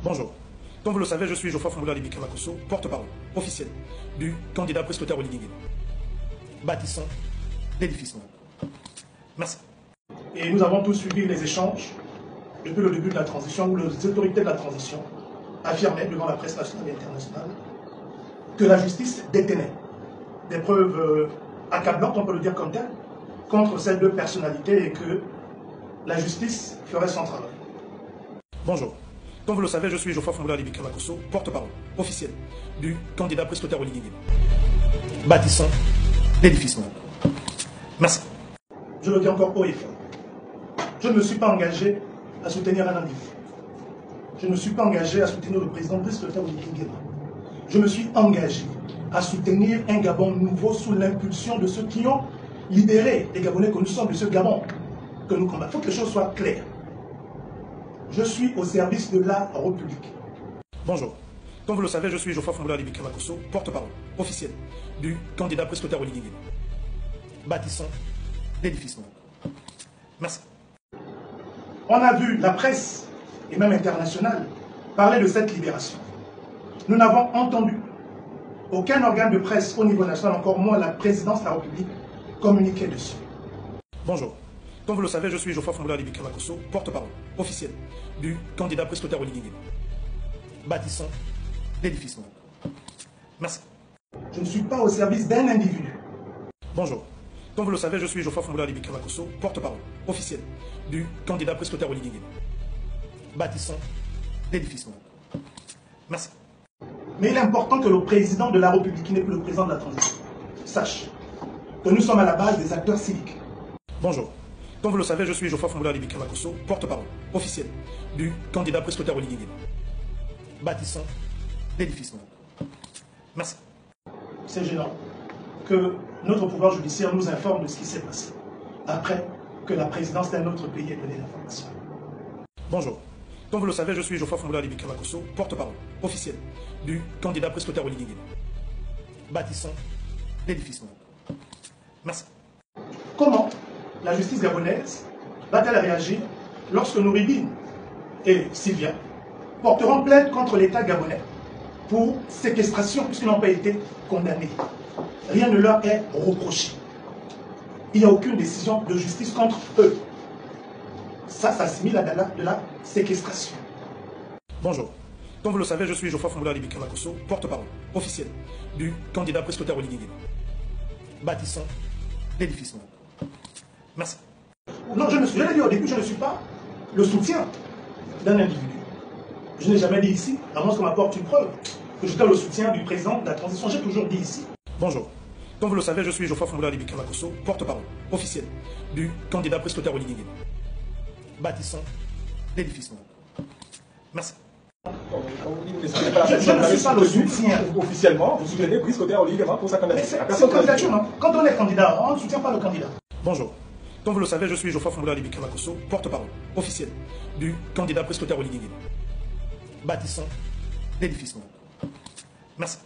Bonjour. Comme vous le savez, je suis Geoffroy Fongola Libika Makosso, porte-parole officiel du candidat presbytère Oligui Nguema. Bâtissons l'édifice nouveau. Merci. Et nous avons tous suivi les échanges depuis le début de la transition, où les autorités de la transition affirmaient devant la presse nationale et internationale que la justice détenait des preuves accablantes, on peut le dire comme tel, contre ces deux personnalités et que la justice ferait son travail. Bonjour. Comme vous le savez, je suis Geoffroy Fongola Libika Makosso, porte-parole officiel du candidat presbytère Oligui Nguema. Bâtissons l'édifice nouveau. Merci. Je le dis encore haut et fort. Je ne me suis pas engagé à soutenir un individu. Je ne me suis pas engagé à soutenir le président presbytère Oligui Nguema. Je me suis engagé à soutenir un Gabon nouveau sous l'impulsion de ceux qui ont libéré les Gabonais que nous sommes, de ce Gabon que nous combattons. Il faut que les choses soient claires. Je suis au service de la République. Bonjour. Comme vous le savez, je suis Geoffroy Fongola Libika Makosso, porte-parole officiel du candidat presbytère Oligui Nguema. Bâtissons l'édifice nouveau. Merci. On a vu la presse, et même internationale, parler de cette libération. Nous n'avons entendu aucun organe de presse au niveau national, encore moins la présidence de la République, communiquer dessus. Bonjour. Comme vous le savez, je suis Geoffroy Fongola Libika Makosso, porte-parole officiel du candidat presbytère Oligui Nguema. Bâtissons l'édifice nouveau. Merci. Je ne suis pas au service d'un individu. Bonjour. Comme vous le savez, je suis Geoffroy Fongola Libika Makosso, porte-parole officiel du candidat presbytère Oligui Nguema. Bâtissons l'édifice nouveau. Merci. Mais il est important que le président de la République, qui n'est plus le président de la transition, sache que nous sommes à la base des acteurs civiques. Bonjour. Comme vous le savez, je suis Geoffroy Fongola Libika Makosso, porte-parole officiel du candidat presbytère Oligui Nguema. Bâtissons l'édifice nouveau. Merci. C'est gênant que notre pouvoir judiciaire nous informe de ce qui s'est passé, après que la présidence d'un autre pays ait donné l'information. Bonjour. Comme vous le savez, je suis Geoffroy Fongola Libika Makosso, porte-parole officiel du candidat presbytère Oligui Nguema. Bâtissons l'édifice nouveau. Merci. Comment la justice gabonaise va-t-elle réagir lorsque Nouridine et Sylvia porteront plainte contre l'État gabonais pour séquestration puisqu'ils n'ont pas été condamnés? Rien ne leur est reproché. Il n'y a aucune décision de justice contre eux. Ça s'assimile à de la séquestration. Bonjour. Comme vous le savez, je suis Geoffroy Fongola Libika Makosso, porte-parole officiel du candidat presbytère Oligui Nguema. Bâtissons l'édifice nouveau. Merci. Non, je l'ai dit au début, je ne suis pas le soutien d'un individu. Je n'ai jamais dit ici, à moins qu'on m'apporte une preuve, que j'étais le soutien du président de la transition. J'ai toujours dit ici. Bonjour. Comme vous le savez, je suis Geoffroy Fongola Libika Makosso, porte-parole officiel du candidat presbytère Oligui Nguema. Bâtissons l'édifice nouveau. Merci. Je ne suis pas le soutien. Officiellement, vous soutenez Brice Clotaire Oligui Nguema pour sa candidature. C'est une candidature, non? Quand on est candidat, on ne soutient pas le candidat. Bonjour. Comme vous le savez, je suis Geoffroy Fongola Libika Makosso, porte-parole officiel du candidat presbytère Oligui Nguema. Bâtissons l'édifice nouveau. Merci.